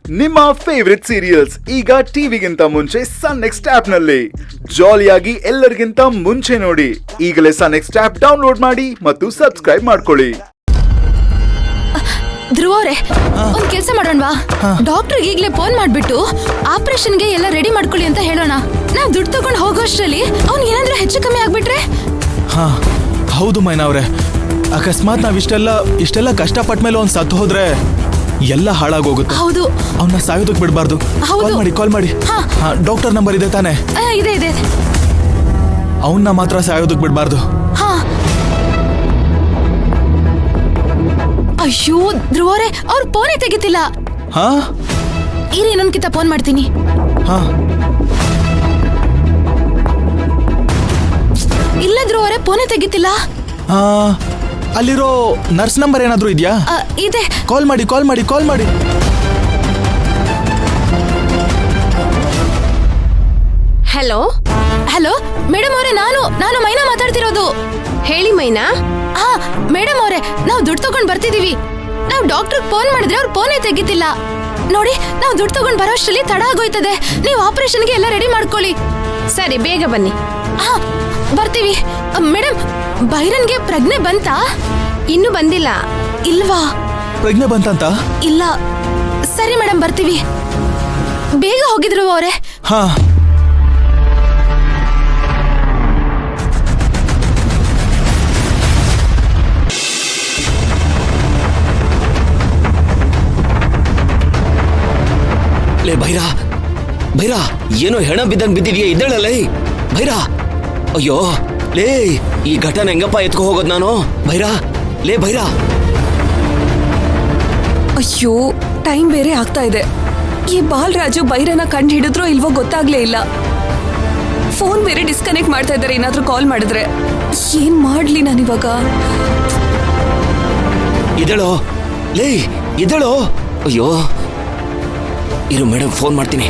ನಿಮ್ಮ favourite serials ಈಗ ಟಿವಿಗಿಂತ ಮುಂಚೆ ಸನ್ ನೆಕ್ಸ್ಟ್ ಆಪ್ ನಲ್ಲಿ ಜಾಲಿಯಾಗಿ ಎಲ್ಲರಿಗಿಂತ ಮುಂಚೆ ನೋಡಿ. ಈಗಲೇ ಸನ್ ನೆಕ್ಸ್ಟ್ ಆಪ್ ಡೌನ್ಲೋಡ್ ಮಾಡಿ ಮತ್ತು ಸಬ್ಸ್ಕ್ರೈಬ್ ಮಾಡ್ಕೊಳ್ಳಿ. ಧ್ರುವ ಅವರೇ, ಒಂದ್ ಕೆಲಸ ಮಾಡೋಣವಾ? ಡಾಕ್ಟರ್ ಈಗಲೇ ಫೋನ್ ಮಾಡ್ಬಿಟ್ಟು ಆಪರೇಷನ್ಗೆ ಎಲ್ಲ ರೆಡಿ ಮಾಡ್ಕೊಳ್ಳಿ ಅಂತ ಹೇಳೋಣ. ನಾವ್ ದುಡ್ಡು ತಗೊಂಡು ಹೋಗೋಷ್ಟ್ರಲ್ಲಿ ಅವ್ನ್ ಏನಾದ್ರೂ ಹೆಚ್ಚು ಕಮ್ಮಿ ಆಗ್ಬಿಟ್ರೆ? ಹೌದು ಮೈನಾ ಅವ್ರೆ, ಅಕಸ್ಮಾತ್ ನಾವ್ ಇಷ್ಟೆಲ್ಲ ಕಷ್ಟಪಟ್ಟ ಮೇಲೆ ಅವ್ನ್ ಸತ್ತು ಹೋದ್ರೆ ಎಲ್ಲ ಹಾಳಾಗೋಗುತ್ತೆ. ಹೌದು, ಅವನ್ನ ಸಾಯೋದಕ್ಕೆ ಬಿಡಬಾರ್ದು. ಕಾಲ್ ಮಾಡಿ. ಡಾಕ್ಟರ್ ನಂಬರ್ ಇದೆ ತಾನೆ? ಇದೆ. ಅವನ್ನ ಮಾತ್ರ ಸಾಯೋದಕ್ಕೆ ಬಿಡಬಾರ್ದು. ಅಯ್ಯೋ ಧ್ರುವ ಅವರೇ, ಅವ್ರು ಫೋನೇ ತೆಗಿತಿಲ್ಲ. ಇರಿ, ಇನ್ನೊಂದ್ಕಿಂತ ಫೋನ್ ಮಾಡ್ತೀನಿ. ಇಲ್ಲ ಧ್ರುವ ಅವರೇ, ಫೋನೇ ತೆಗಿತಿಲ್ಲ. ಅಲ್ಲಿರೋ ನರ್ಸ್ ನಂಬರ್ ಏನಾದ್ರೂ ಇದೆಯಾ? ಇದೆ. ಕಾಲ್ ಮಾಡಿ. ಹಲೋ ಮೇಡಮ್ ಅವರೇ, ನಾನು ಮೈನಾ ಮಾತಾಡ್ತಿರೋದು. ಹೇಳಿ ಮೈನಾ. ಮೇಡಮ್ ಅವರೇ, ನಾವು ದುಡ್ಡು ತಗೊಂಡ್ ಬರ್ತಿದೀವಿ. ನಾವು ಡಾಕ್ಟರ್ ಫೋನ್ ಮಾಡಿದ್ರೆ ಅವ್ರು ಫೋನೇ ತೆಗಿತಿಲ್ಲ. ನೋಡಿ, ನಾವು ದುಡ್ಡು ತಗೊಂಡ್ ಬರೋಷ್ಟ್ರಲ್ಲಿ ತಡ ಆಗೋಯ್ತದೆ. ನೀವು ಆಪರೇಷನ್ಗೆ ಎಲ್ಲ ರೆಡಿ ಮಾಡ್ಕೊಳ್ಳಿ. ಸರಿ, ಬೇಗ ಬನ್ನಿ. ಬರ್ತೀವಿ. ಮೇಡಮ್, ಬೈರನ್ಗೆ ಪ್ರಜ್ಞೆ ಬಂತಾ? ಇನ್ನೂ ಬಂದಿಲ್ಲ. ಇಲ್ವಾ? ಪ್ರಜ್ಞೆ ಬಂತಂತ? ಇಲ್ಲ. ಸರಿ ಮೇಡಮ್, ಬರ್ತೀವಿ. ಬೇಗ ಹೋಗಿದ್ರು ಅವರೇ. ಲೇ ಭೈರಾ, ಏನೋ ಹೆಣ ಬಿದ್ದಂಗ್ ಬಿದ್ದಿದ್ಯಾ? ಇದ್ದಾಳಲ್ಲೇ ಭೈರಾ. ಅಯ್ಯೋ ಲೇ, ಈ ಘಟನೆ ಹೆಂಗಪ್ಪ ಎತ್ಕೊ ಹೋಗೋದ್ ನಾನು? ಭೈರಾ. ಅಯ್ಯೋ, ಟೈಮ್ ಬೇರೆ ಆಗ್ತಾ ಇದೆ. ಈ ಬಾಲರಾಜು ಬೈರನ ಕಂಡು ಹಿಡಿದ್ರೋ ಇಲ್ವೋ ಗೊತ್ತಾಗ್ಲೇ ಇಲ್ಲ. ಫೋನ್ ಬೇರೆ ಡಿಸ್ಕನೆಕ್ಟ್ ಮಾಡ್ತಾ ಇದ್ದಾರೆ. ಏನಾದ್ರೂ ಕಾಲ್ ಮಾಡಿದ್ರೆ ಏನ್ ಮಾಡ್ಲಿ ನಾನಿವಾಗ? ಇದ್ದಳೋ. ಅಯ್ಯೋ ಇರು ಮೇಡಮ್, ಫೋನ್ ಮಾಡ್ತೀನಿ.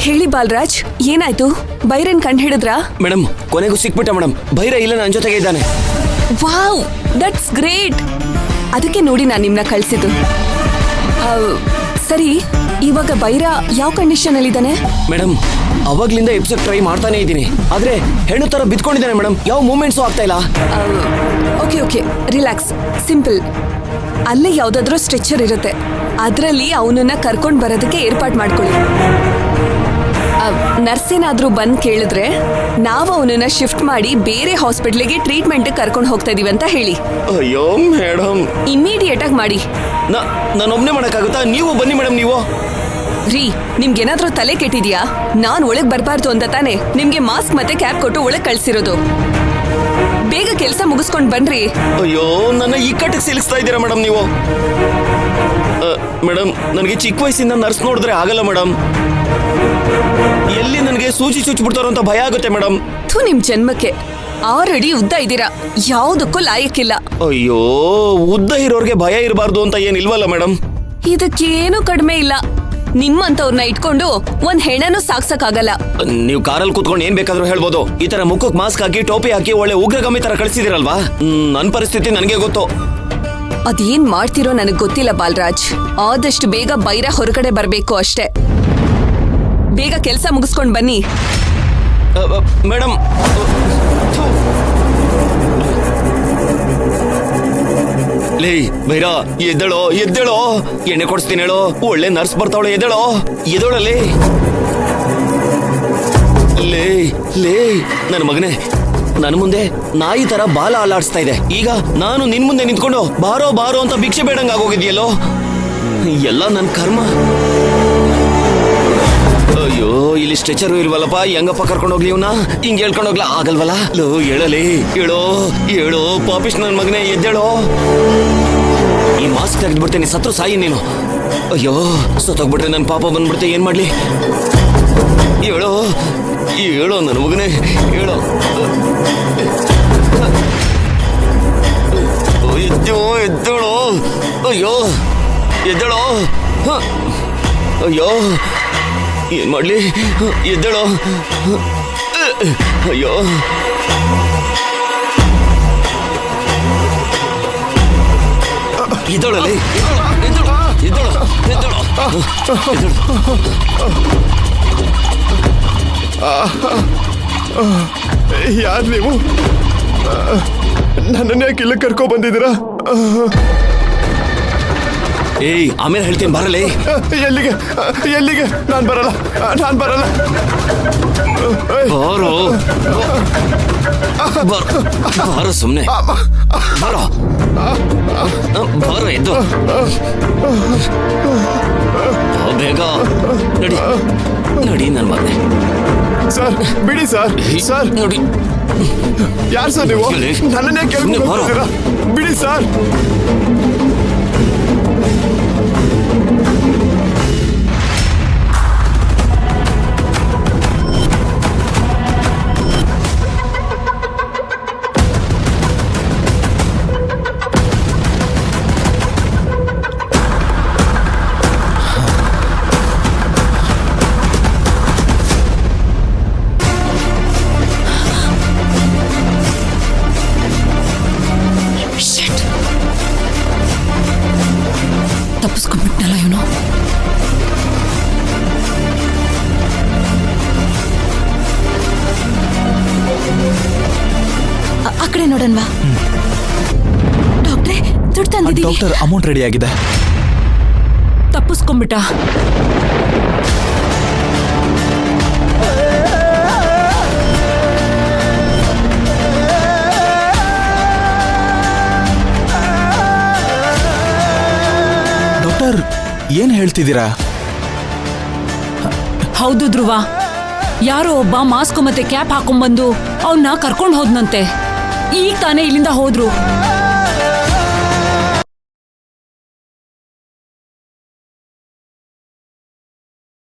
ಹೇಳಿ ಬಾಲರಾಜ್, ಏನಾಯ್ತು? ಬೈರನ್ ಕಂಡು ಹಿಡಿದ್ರಾ? ಮೇಡಮ್, ಕೊನೆಗೂ ಸಿಕ್ಬಿಟ್ಟ ಮೇಡಮ್. ಭೈರ ಇಲ್ಲ, ನನ್ನ ಜೊತೆಗೆ ಇದ್ದಾನೆ. Wow, that's great. ಅದಕ್ಕೆ ನೋಡಿ ನಾನು ನಿಮ್ನ ಕಳ್ಸಿದ್ದು. ಸರಿ, ಇವಾಗ ಬೈರ ಯಾವ ಕಂಡೀಷನ್ ಅಲ್ಲಿ ಇದ್ದಾನೆ? ಮೇಡಮ್, ಅವಾಗ್ಲಿಂದ ಎಪ್ಸಕ್ ಟ್ರೈ ಮಾಡ್ತಾನೆ ಇದ್ದೀನಿ, ಆದ್ರೆ ಹೆಣ್ಣು ತರ ಬಿದ್ಕೊಂಡಿದ್ದಾನೆ ಮೇಡಮ್. ಯಾವ ಮೂವ್ಮೆಂಟ್ಸು ಆಗ್ತಾ ಇಲ್ಲ. Okay, relax, simple. ಅಲ್ಲೇ ಯಾವ್ದಾದ್ರೂ ಸ್ಟ್ರೆಚರ್ ಇರುತ್ತೆ, ಅದರಲ್ಲಿ ಅವನನ್ನ ಕರ್ಕೊಂಡ್ ಬರೋದಕ್ಕೆ ಏರ್ಪಾಟ್ ಮಾಡ್ಕೊಳ್ಳಿ. ನರ್ಸ್ ಏನಾದ್ರೂ ಬಂದ್ ಕೇಳಿದ್ರೆ ನಾವು ಅವನನ್ನ ಶಿಫ್ಟ್ ಮಾಡಿ ಬೇರೆ ಹಾಸ್ಪಿಟ್ಲಿಗೆ ಟ್ರೀಟ್ಮೆಂಟ್ ಕರ್ಕೊಂಡು ಹೋಗ್ತಾ ಇದೀವಿ ಅಂತ ಹೇಳಿ. ಅಯ್ಯೋ ಮೇಡಮ್, ಇಮಿಡಿಯೇಟ್ ಆಗಿ ಮಾಡಿ. ನಾನೊಬ್ನೇ ಮಾಡಕ್ಕಾಗುತ್ತಾ? ನೀವು ಬನ್ನಿ ಮೇಡಮ್. ನೀವು ನಿಮ್ಗೇನಾದ್ರೂ ತಲೆ ಕೆಟ್ಟಿದ್ಯಾ? ನಾನ್ ಒಳಗ್ ಬರ್ಬಾರ್ದು ಅಂತ ತಾನೆ ನಿಮ್ಗೆ ಮಾಸ್ಕ್ ಮತ್ತೆ ಕ್ಯಾಪ್ ಕೊಟ್ಟು ಒಳಗ್ ಕಳ್ಸಿರೋದು. ಬೇಗ ಕೆಲಸ ಮುಗಿಸ್ಕೊಂಡ್ ಬನ್ರಿ. ಅಯ್ಯೋ, ನನ್ನ ಈ ಕಟ್ಟಿಗೆ ಸಿಲಿಸ್ತಾ ಇದ್ದೀರಾ ಮೇಡಮ್ ನೀವು. ಮೇಡಮ್, ನನಗೆ ಚಿಕ್ಕ ವಯಸ್ಸಿಂದ ನರ್ಸ್ ನೋಡಿದ್ರೆ ಆಗಲ್ಲ ಮೇಡಮ್. ಎಲ್ಲಿ ನನಗೆ ಸೂಜಿ ಚುಚ್ಚಿಬಿಡ್ತಾರೋ ಅಂತ ಭಯ ಆಗುತ್ತೆ ಮೇಡಮ್. ನಿಮ್ ಜನ್ಮಕ್ಕೆ 6 ಅಡಿ ಉದ್ದ ಇದ್ದೀರಾ, ಯಾವುದಕ್ಕೂ ಲಾಯಕ್ಕಿಲ್ಲ. ಅಯ್ಯೋ, ಉದ್ದ ಇರೋರ್ಗೆ ಭಯ ಇರಬಾರ್ದು ಅಂತ ಏನಿಲ್ವಲ್ಲ ಮೇಡಮ್? ಇದಕ್ಕೇನು ಕಡಿಮೆ ಇಲ್ಲ. ನಿಮ್ಮಂತವ್ರನ್ನ ಇಟ್ಕೊಂಡು ಒಂದ್ ಹೆಣ್ಣನು ಸಾಕ್ಸಕ್ಕಾಗಲ್ಲ. ನೀವು ಕಾರಲ್ಲಿ ಕೂತ್ಕೊಂಡು ಏನ್ ಬೇಕಾದ್ರೂ ಹೇಳ್ಬೋದು. ಈ ತರ ಮುಖಕ್ಕೆ ಮಾಸ್ಕ್ ಹಾಕಿ ಟೋಪಿ ಹಾಕಿ ಒಳ್ಳೆ ಉಗ್ರಗಾಮಿ ತರ ಕಳಿಸಿದಿರಲ್ವಾ? ನನ್ ಪರಿಸ್ಥಿತಿ ನನಗೆ ಗೊತ್ತು. ಅದೇನ್ ಮಾಡ್ತಿರೋ ನನಗ್ ಗೊತ್ತಿಲ್ಲ ಬಾಲರಾಜ್. ಆದಷ್ಟು ಬೇಗ ಬೈರ ಹೊರಗಡೆ ಬರ್ಬೇಕು ಅಷ್ಟೇ. ಬೇಗ ಕೆಲಸ ಮುಗಿಸ್ಕೊಂಡ್ ಬನ್ನಿ. ಮೇಡಮ್, ಲೇ ಭೈರಾ, ಎದ್ದೇಳೋ. ಎಣ್ಣೆ ಕೊಡಿಸ್ತೀನಿ ಹೇಳೋ. ಒಳ್ಳೆ ನರ್ಸ್ ಬರ್ತಾವಳೆ, ಎದ್ದೇಳೋಳಲ್ಲಿ. ಲೇ ನನ್ನ ಮಗನೇ, ನನ್ನ ಮುಂದೆ ನಾಯಿ ತರ ಬಾಲ ಅಲ್ಲಾಡಿಸ್ತಾ ಇದೆ. ಈಗ ನಾನು ನಿನ್ ಮುಂದೆ ನಿಂತ್ಕೊಂಡು ಬಾರೋ ಅಂತ ಭಿಕ್ಷೆ ಬೇಡಂಗ್ ಆಗೋಗಿದ್ಯಲ್ಲೋ. ಎಲ್ಲ ನನ್ನ ಕರ್ಮ. ಅಯ್ಯೋ, ಇಲ್ಲಿ ಸ್ಟ್ರೆಚರು ಇಲ್ವಲ್ಲಪ್ಪ. ಹೆಂಗಪ್ಪ ಕರ್ಕೊಂಡು ಹೋಗ್ಲಿ ಇವ್ನ? ಹಿಂಗ್ ಹೇಳ್ಕೊಂಡು ಹೋಗ್ಲಾ? ಆಗಲ್ವಲ್ಲ. ಹೇಳೋ ಪಾಪಿಶ್ ನನ್ ಮಗನೇ, ಎದ್ದೇಳೋ. ಈ ಮಾಸ್ಕ್ ತೆಗೆದ್ಬಿಡ್ತೇನೆ, ಸತ್ರು ಸಾಯಿ ನೀನು. ಅಯ್ಯೋ, ಸತ್ತೋಗ್ಬಿಟ್ರೆ ನನ್ ಪಾಪ ಬಂದ್ಬಿಡ್ತೆ, ಏನ್ ಮಾಡ್ಲಿ? ಹೇಳೋ ನನ್ನ ಮಗನೇ, ಹೇಳೋ. ಎದ್ದೇಳೋ. ಅಯ್ಯೋ, ಎದ್ದೇಳೋ. ಅಯ್ಯೋ, ಏನ್ ಮಾಡ್ಲಿ? ಎದ್ದೇಳೋ. ಅಯ್ಯೋ, ಎದ್ದೋಳಲಿ ಎದ್ದೋಳು. ಯಾರು ನೀವು? ನನ್ನನ್ನ ಯಾಕೆ ಇಲ್ಲಿ ಕರ್ಕೊ ಬಂದಿದ್ದೀರಾ? ಏಯ್ ಆಮೇಲೆ ಹೇಳ್ತೀನಿ ಬರಲೇ. ಎಲ್ಲಿಗೆ ಎಲ್ಲಿಗೆ? ನಾನು ಬರಲ್ಲ. ಬಾರೋ ಸುಮ್ಮನೆ ಬಾರೋ ಎದ್ದು ಬೇಗ ನಡಿ ನನ್ನ ಮಗನೆ. ಸರ್ ಬಿಡಿ ಸರ್. ಸರ್ ನೋಡಿ ಯಾರು ಸರ್ ನೀವು? ನನ್ನನ್ನೇ ಕೇಳ್ಕೊಂಡು ಬಂದಿದ್ದೀರಾ? ಬಿಡಿ ಸರ್. ತಪ್ಪಿಸ್ಕೊಂಡ್ಬಿಟ್ನಲ್ಲ ಇವನು. ಆ ಕಡೆ ನೋಡನ್ವಾ? ಡಾಕ್ಟ್ರೇ ದುಡ್ಡು ತಂದಿದ್ದೀವಿ. ಡಾಕ್ಟರ್ ಅಮೌಂಟ್ ರೆಡಿ ಆಗಿದೆ. ತಪ್ಪಿಸ್ಕೊಂಡ್ಬಿಟ್ಟ. ಡಾಕ್ಟರ್ ಏನ್ ಹೇಳ್ತಿದ್ದೀರಾ? ಹೌದು ಧ್ರುವ, ಯಾರೋ ಒಬ್ಬ ಮಾಸ್ಕ್ ಮತ್ತೆ ಕ್ಯಾಪ್ ಹಾಕೊಂಡ್ಬಂದು ಅವನ್ನ ಕರ್ಕೊಂಡು ಹೋದ್ನಂತೆ. ಈಗ ತಾನೇ ಇಲ್ಲಿಂದ ಹೋದ್ರು.